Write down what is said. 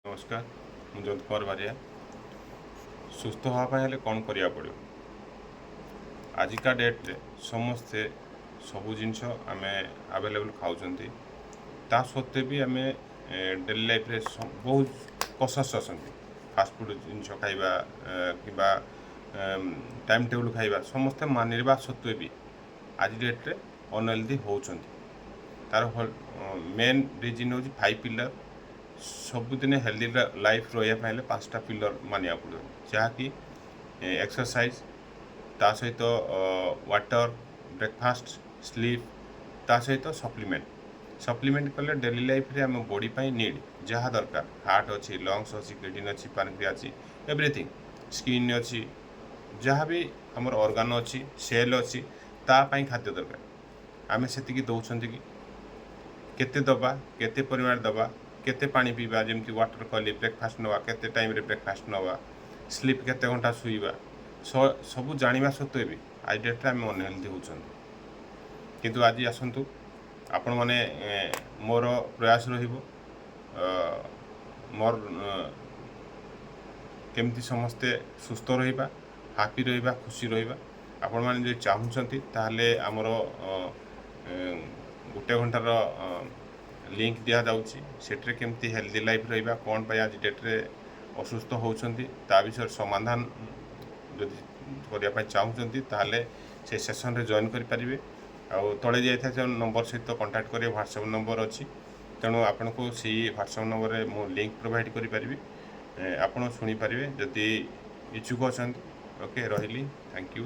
नमस्कार ମୁଁ ଯଦୁ କୁମାର ବାରିଆ। ସୁସ୍ଥ ହେବା ପାଇଁ ହେଲେ କ'ଣ କରିବାକୁ ପଡ଼ିବ? ଆଜିକା ଡେଟ୍ରେ ସମସ୍ତେ ସବୁ ଜିନିଷ ଆମେ ଆଭେଲେବୁଲ୍ ଖାଉଛନ୍ତି, ତା ସତ୍ତ୍ୱେ ବି ଆମେ ଡେଲି ଲାଇଫ୍ରେ ବହୁତ କସସ୍ ଅଛନ୍ତି। ଫାଷ୍ଟଫୁଡ଼୍ ଜିନିଷ ଖାଇବା କିମ୍ବା ଟାଇମ୍ ଟେବୁଲ୍ ଖାଇବା ସମସ୍ତେ ମାନିବା ସତ୍ତ୍ୱେ ବି ଆଜି ଡେଟ୍ରେ ଅନହେଲ୍ଦି ହେଉଛନ୍ତି। ତା'ର ମେନ୍ ରିଜନ୍ ହେଉଛି 5 ପିଲର୍। ସବୁଦିନେ ହେଲ୍ଦି ଲାଇଫ୍ ରହିବା ପାଇଁ ହେଲେ 5ଟା ପିଲର୍ ମାନିବାକୁ ପଡ଼ିବ, ଯାହାକି ଏକ୍ସରସାଇଜ୍, ତା ସହିତ ୱାଟର୍, ବ୍ରେକଫାଷ୍ଟ, ସ୍ଲିପ୍, ତା ସହିତ ସପ୍ଲିମେଣ୍ଟ କଲେ ଡେଲି ଲାଇଫ୍ରେ ଆମ ବଡ଼ି ପାଇଁ ନିଡ୍ ଯାହା ଦରକାର। ହାର୍ଟ ଅଛି, ଲଙ୍ଗସ୍ ଅଛି, କିଡ଼ନୀ ଅଛି, ପାନକ୍ରିଆ ଅଛି, ଏଭ୍ରିଥିଙ୍ଗ, ସ୍କିନ୍ ଅଛି, ଯାହା ବି ଆମର ଅର୍ଗାନ ଅଛି, ସେଲ୍ ଅଛି, ତା ପାଇଁ ଖାଦ୍ୟ ଦରକାର। ଆମେ ସେତିକି ଦେଉଛନ୍ତି କି? କେତେ ଦେବା, କେତେ ପରିମାଣ ଦେବା, କେତେ ପାଣି ପିଇବା, ଯେମିତି ୱାଟର୍ କଲି, ବ୍ରେକଫାଷ୍ଟ ନେବା, କେତେ ଟାଇମ୍ରେ ବ୍ରେକଫାଷ୍ଟ ନେବା, ସ୍ଲିପ୍ କେତେ ଘଣ୍ଟା ଶୋଇବା, ସବୁ ଜାଣିବା ସତ୍ତ୍ୱେ ବି ଆଜି ଡେଟ୍ରେ ଆମେ ଅନହେଲ୍ଦି ହେଉଛନ୍ତି। କିନ୍ତୁ ଆଜି ଆସନ୍ତୁ, ଆପଣମାନେ ମୋର ପ୍ରୟାସ ରହିବ ମୋର କେମିତି ସମସ୍ତେ ସୁସ୍ଥ ରହିବା, ହାପି ରହିବା, ଖୁସି ରହିବା। ଆପଣମାନେ ଯଦି ଚାହୁଁଛନ୍ତି ତାହେଲେ ଆମର 1 ଘଣ୍ଟାର ଲିଙ୍କ୍ ଦିଆଯାଉଛି। ସେଠିରେ କେମିତି ହେଲ୍ଦି ଲାଇଫ୍ ରହିବା, କ'ଣ ପାଇଁ ଆଜି ଡେଟ୍ରେ ଅସୁସ୍ଥ ହେଉଛନ୍ତି, ତା ବିଷୟରେ ସମାଧାନ ଯଦି କରିବା ପାଇଁ ଚାହୁଁଛନ୍ତି ତାହେଲେ ସେ ସେସନ୍ରେ ଜଏନ୍ କରିପାରିବେ। ଆଉ ତଳେ ଯାଇଥିବା ସେ ନମ୍ବର ସହିତ କଣ୍ଟାକ୍ଟ କରିବେ, ହ୍ୱାଟ୍ସଆପ୍ ନମ୍ବର ଅଛି। ତେଣୁ ଆପଣଙ୍କୁ ସେଇ ହ୍ୱାଟ୍ସଆପ୍ ନମ୍ବରରେ ମୁଁ ଲିଙ୍କ୍ ପ୍ରୋଭାଇଡ଼ କରିପାରିବି, ଆପଣ ଶୁଣିପାରିବେ ଯଦି ଇଚ୍ଛୁକ ଅଛନ୍ତି। ଓକେ, ରହିଲି, ଥ୍ୟାଙ୍କ ୟୁ।